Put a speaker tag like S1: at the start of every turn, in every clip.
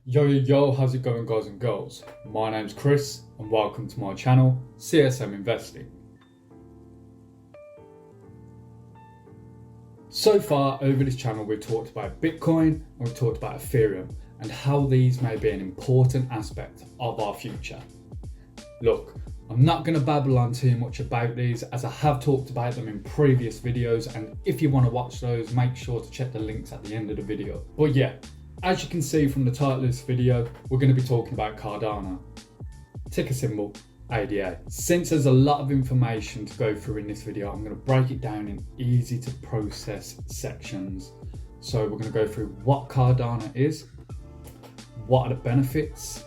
S1: Yo, how's it going, guys and girls? My name's Chris and welcome to my channel, CSM Investing. So far over this channel we've talked about Bitcoin and we've talked about Ethereum and how these may be an important aspect of our future. Look, I'm not going to babble on too much about these as I have talked about them in previous videos, and if you want to watch those, make sure to check the links at the end of the video. But yeah, as you can see from the title of this video, we're going to be talking about Cardano. Ticker symbol ADA. Since there's a lot of information to go through in this video, I'm going to break it down in easy to process sections. So we're going to go through what Cardano is, what are the benefits,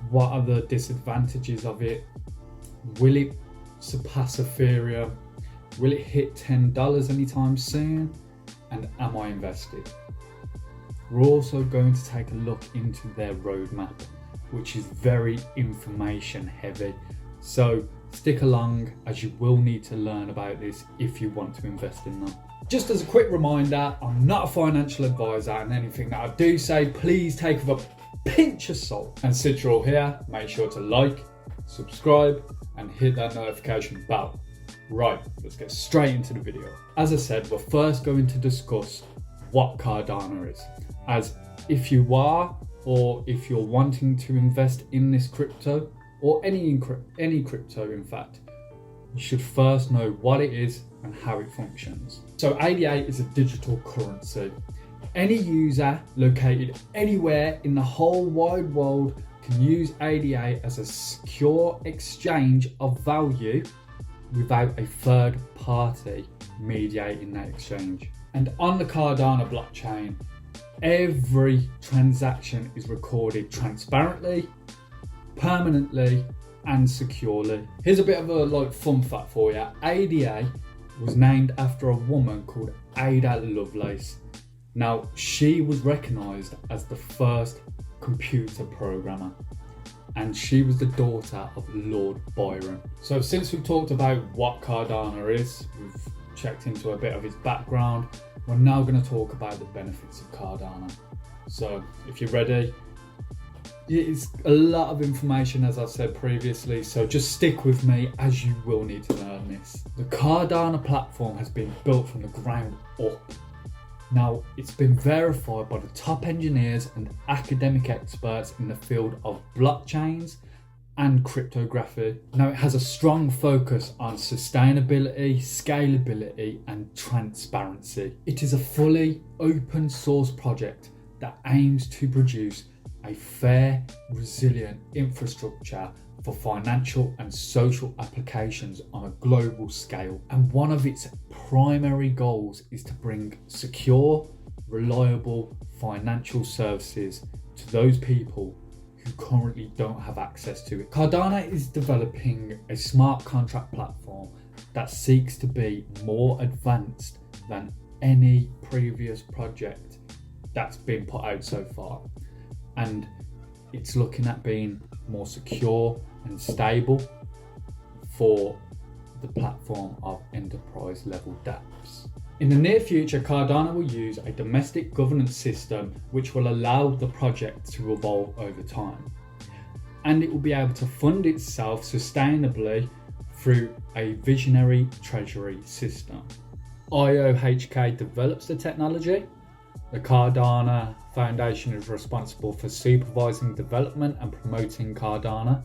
S1: what are the disadvantages of it, will it surpass Ethereum, will it hit $10 anytime soon, and am I invested? We're also going to take a look into their roadmap, which is very information heavy. So stick along as you will need to learn about this if you want to invest in them. Just as a quick reminder, I'm not a financial advisor, and anything that I do say, please take with a pinch of salt. And since you're all here, make sure to like, subscribe, and hit that notification bell. Right, let's get straight into the video. As I said, we're first going to discuss what Cardano is. As if you are, or if you're wanting to invest in this crypto, or any crypto in fact, you should first know what it is and how it functions. So ADA is a digital currency. Any user located anywhere in the whole wide world can use ADA as a secure exchange of value without a third party mediating that exchange. And on the Cardano blockchain, every transaction is recorded transparently, permanently, and securely. Here's a bit of a fun fact for you. ADA was named after a woman called Ada Lovelace. Now, she was recognised as the first computer programmer, and she was the daughter of Lord Byron. So since we've talked about what Cardano is, we've checked into a bit of his background, we're now going to talk about the benefits of Cardano. So if you're ready, it's a lot of information as I've said previously, so just stick with me as you will need to learn this. The Cardano platform has been built from the ground up. Now, it's been verified by the top engineers and academic experts in the field of blockchains and cryptography. Now, it has a strong focus on sustainability, scalability, and transparency. It is a fully open source project that aims to produce a fair, resilient infrastructure for financial and social applications on a global scale. And one of its primary goals is to bring secure, reliable financial services to those people who currently don't have access to it. Cardano is developing a smart contract platform that seeks to be more advanced than any previous project that's been put out so far. And it's looking at being more secure and stable for the platform of enterprise level dApps. In the near future, Cardano will use a domestic governance system which will allow the project to evolve over time. And it will be able to fund itself sustainably through a visionary treasury system. IOHK develops the technology. The Cardano Foundation is responsible for supervising development and promoting Cardano,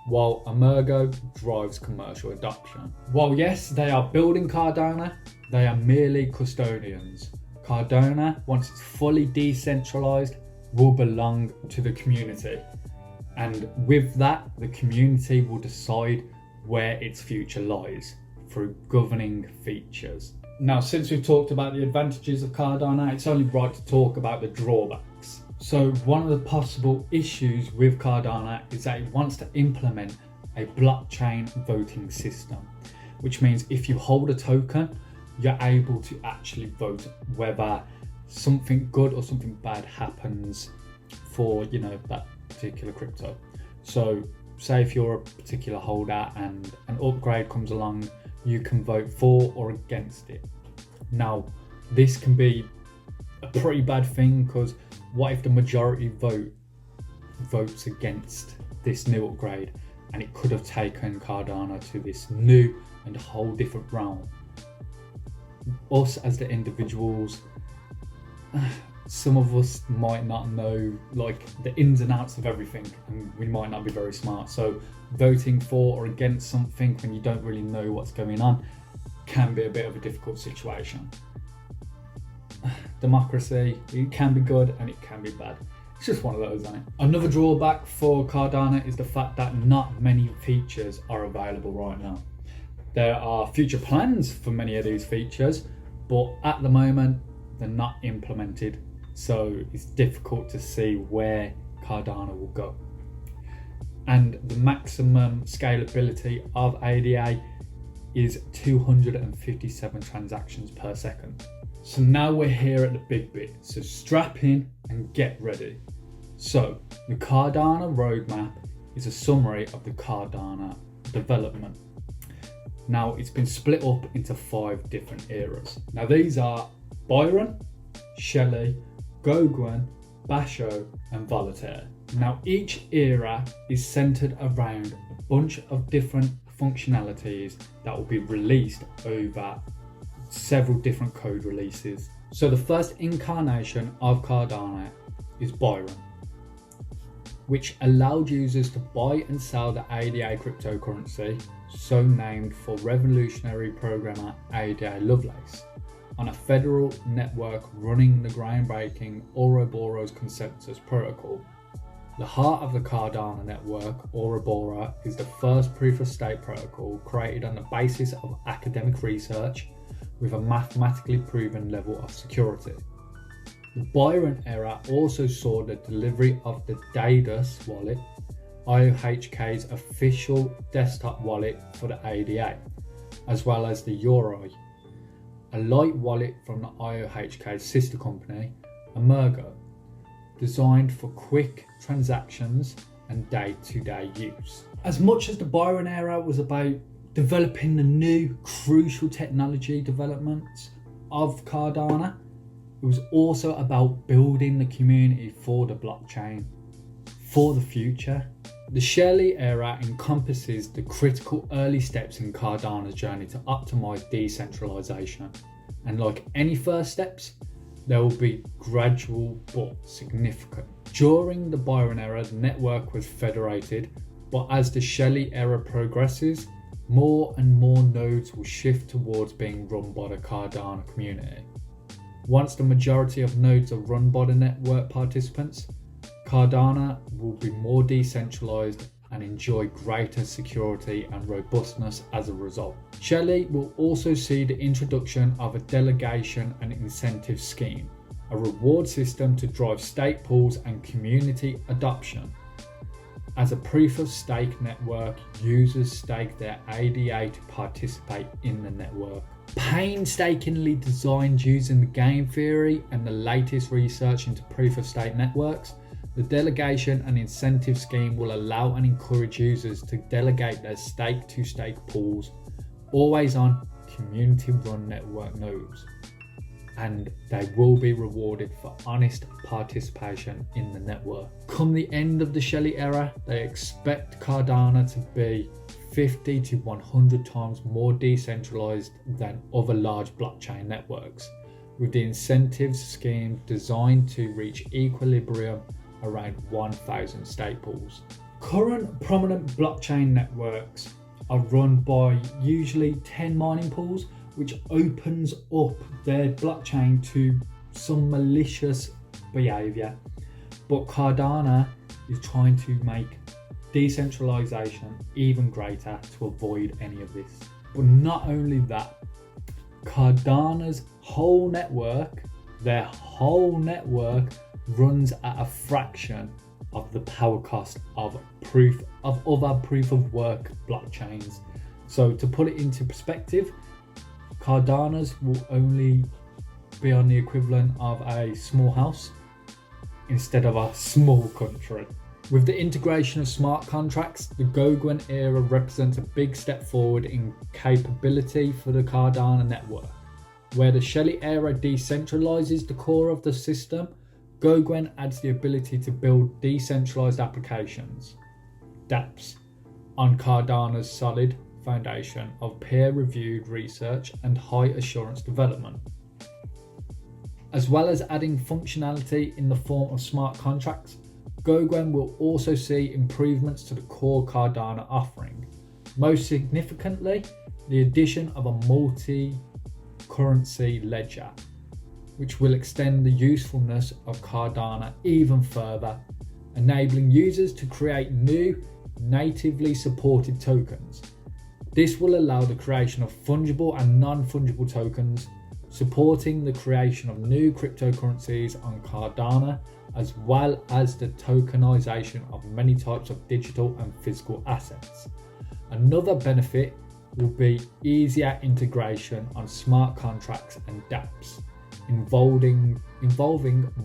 S1: while Emergo drives commercial adoption. While yes, they are building Cardano, they are merely custodians. Cardano, once it's fully decentralized, will belong to the community. And with that, the community will decide where its future lies through governing features. Now, since we've talked about the advantages of Cardano, it's only right to talk about the drawbacks. So one of the possible issues with Cardano is that it wants to implement a blockchain voting system, which means if you hold a token, you're able to actually vote whether something good or something bad happens for, that particular crypto. So say if you're a particular holder and an upgrade comes along, you can vote for or against it. Now, this can be a pretty bad thing because What if the majority votes against this new upgrade, and it could have taken Cardano to this new and whole different realm? Us as the individuals, some of us might not know like the ins and outs of everything, and we might not be very smart. So voting for or against something when you don't really know what's going on can be a bit of a difficult situation. Democracy, it can be good and it can be bad. It's just one of those, isn't it? Another drawback for Cardano is the fact that not many features are available right now. There are future plans for many of these features, but at the moment they're not implemented, so it's difficult to see where Cardano will go. And the maximum scalability of ADA is 257 transactions per second. So now we're here at the big bit, so strap in and get ready. So the Cardano roadmap is a summary of the Cardano development. Now it's been split up into 5 different eras. Now these are Byron, Shelley, Goguen, Basho and Voltaire. Now each era is centered around a bunch of different functionalities that will be released over several different code releases. So the first incarnation of Cardano is Byron, which allowed users to buy and sell the ADA cryptocurrency, so named for revolutionary programmer Ada Lovelace, on a federal network running the groundbreaking Ouroboros consensus protocol. The heart of the Cardano network, Ouroboros, is the first proof-of-stake protocol created on the basis of academic research with a mathematically proven level of security. The Byron era also saw the delivery of the Daedalus wallet, IOHK's official desktop wallet for the ADA, as well as the Yoroi, a light wallet from the IOHK's sister company, Emergo, designed for quick transactions and day-to-day use. As much as the Byron era was about developing the new crucial technology developments of Cardano, it was also about building the community for the blockchain, for the future. The Shelley era encompasses the critical early steps in Cardano's journey to optimize decentralization. And like any first steps, there will be gradual but significant. During the Byron era, the network was federated, but as the Shelley era progresses, more and more nodes will shift towards being run by the Cardano community. Once the majority of nodes are run by the network participants, Cardano will be more decentralized and enjoy greater security and robustness as a result. Shelley will also see the introduction of a delegation and incentive scheme, a reward system to drive stake pools and community adoption. As a proof-of-stake network, users stake their ADA to participate in the network. Painstakingly designed using the game theory and the latest research into proof-of-stake networks, the delegation and incentive scheme will allow and encourage users to delegate their stake-to-stake pools, always on community-run network nodes, and they will be rewarded for honest participation in the network. Come the end of the Shelley era, they expect Cardano to be 50 to 100 times more decentralized than other large blockchain networks, with the incentives scheme designed to reach equilibrium around 1,000 stake pools. Current prominent blockchain networks are run by usually 10 mining pools, which opens up their blockchain to some malicious behavior. But Cardano is trying to make decentralization even greater to avoid any of this. But not only that, Cardano's whole network, their whole network, runs at a fraction of the power cost of other proof of work blockchains. So to put it into perspective, Cardano's will only be on the equivalent of a small house instead of a small country. With the integration of smart contracts, the Goguen era represents a big step forward in capability for the Cardano network. Where the Shelley era decentralizes the core of the system, GoGwen adds the ability to build decentralized applications, dApps, on Cardano's solid foundation of peer-reviewed research and high assurance development. As well as adding functionality in the form of smart contracts, GoGwen will also see improvements to the core Cardano offering. Most significantly, the addition of a multi-currency ledger, which will extend the usefulness of Cardano even further, enabling users to create new, natively supported tokens. This will allow the creation of fungible and non-fungible tokens, supporting the creation of new cryptocurrencies on Cardano, as well as the tokenization of many types of digital and physical assets. Another benefit will be easier integration on smart contracts and dApps involving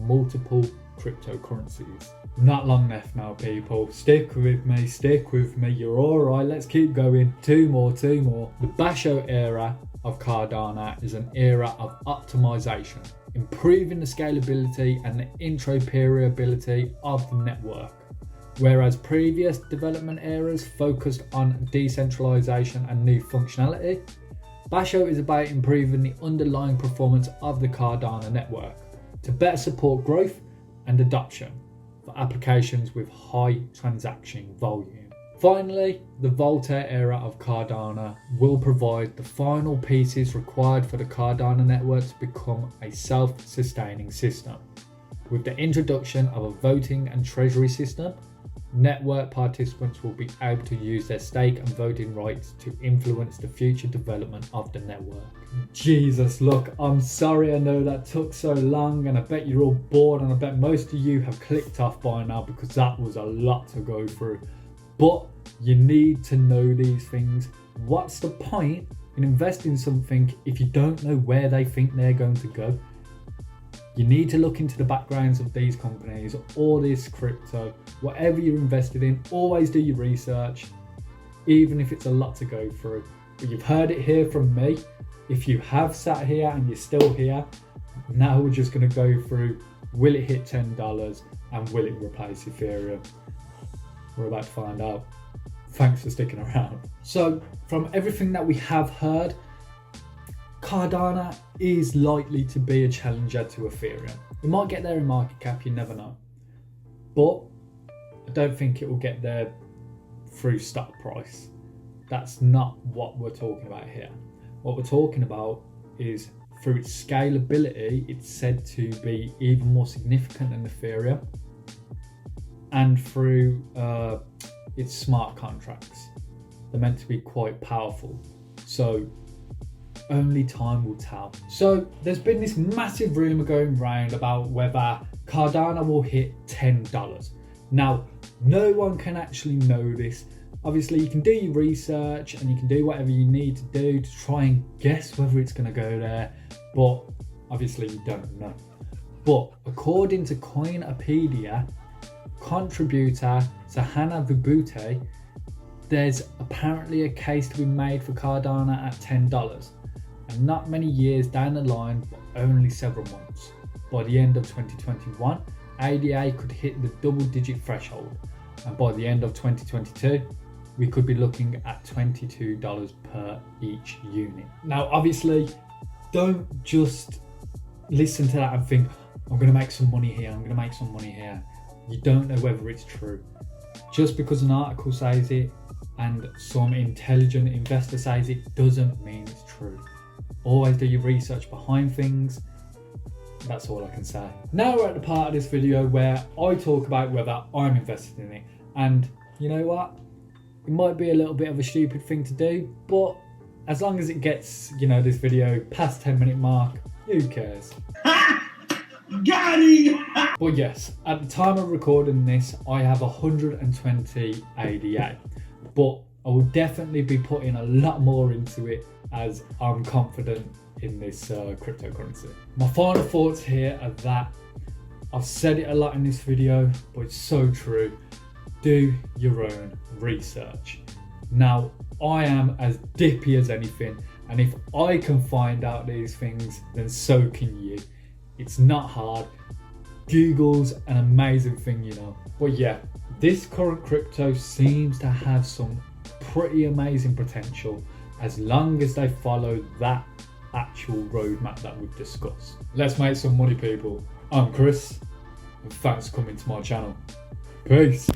S1: multiple cryptocurrencies. Not long left now, people. Stick with me, you're alright, let's keep going. Two more. The Basho era of Cardano is an era of optimization, improving the scalability and the interoperability of the network. Whereas previous development eras focused on decentralization and new functionality, Basho is about improving the underlying performance of the Cardano network to better support growth and adoption for applications with high transaction volume. Finally, the Voltaire era of Cardano will provide the final pieces required for the Cardano network to become a self-sustaining system. With the introduction of a voting and treasury system, network participants will be able to use their stake and voting rights to influence the future development of the network. Jesus, look, I'm sorry, I know that took so long, and I bet you're all bored, and I bet most of you have clicked off by now because that was a lot to go through. But you need to know these things. What's the point in investing in something if you don't know where they think they're going to go? You need to look into the backgrounds of these companies or this crypto, whatever you're invested in. Always do your research, even if it's a lot to go through. But you've heard it here from me. If you have sat here and you're still here, now we're just going to go through, will it hit $10 and will it replace Ethereum? We're about to find out. Thanks for sticking around. So from everything that we have heard, Cardano is likely to be a challenger to Ethereum. It might get there in market cap, you never know. But I don't think it will get there through stock price. That's not what we're talking about here. What we're talking about is through its scalability, it's said to be even more significant than Ethereum, and through its smart contracts. They're meant to be quite powerful. So only time will tell. So there's been this massive rumor going around about whether Cardano will hit $10. Now, no one can actually know this. Obviously, you can do your research and you can do whatever you need to do to try and guess whether it's going to go there, but obviously you don't know. But according to Coinopedia, contributor Sahana Vibhuti, there's apparently a case to be made for Cardano at $10, and not many years down the line, but only several months. By the end of 2021, ADA could hit the double-digit threshold, and by the end of 2022, we could be looking at $22 per each unit. Now, obviously, don't just listen to that and think, I'm going to make some money here, You don't know whether it's true. Just because an article says it and some intelligent investor says it doesn't mean it's true. Always do your research behind things. That's all I can say. Now we're at the part of this video where I talk about whether I'm invested in it. And you know what? It might be a little bit of a stupid thing to do, but as long as it gets, this video past 10-minute mark, who cares?
S2: Got it!
S1: But yes, at the time of recording this, I have 120 ADA, but I will definitely be putting a lot more into it as I'm confident in this cryptocurrency. My final thoughts here are that I've said it a lot in this video, but it's so true. Do your own research. Now, I am as dippy as anything, and if I can find out these things, then so can you. It's not hard. Google's an amazing thing, you know. But yeah, this current crypto seems to have some pretty amazing potential as long as they follow that actual roadmap that we've discussed. Let's make some money, people. I'm Chris, and thanks for coming to my channel. Peace.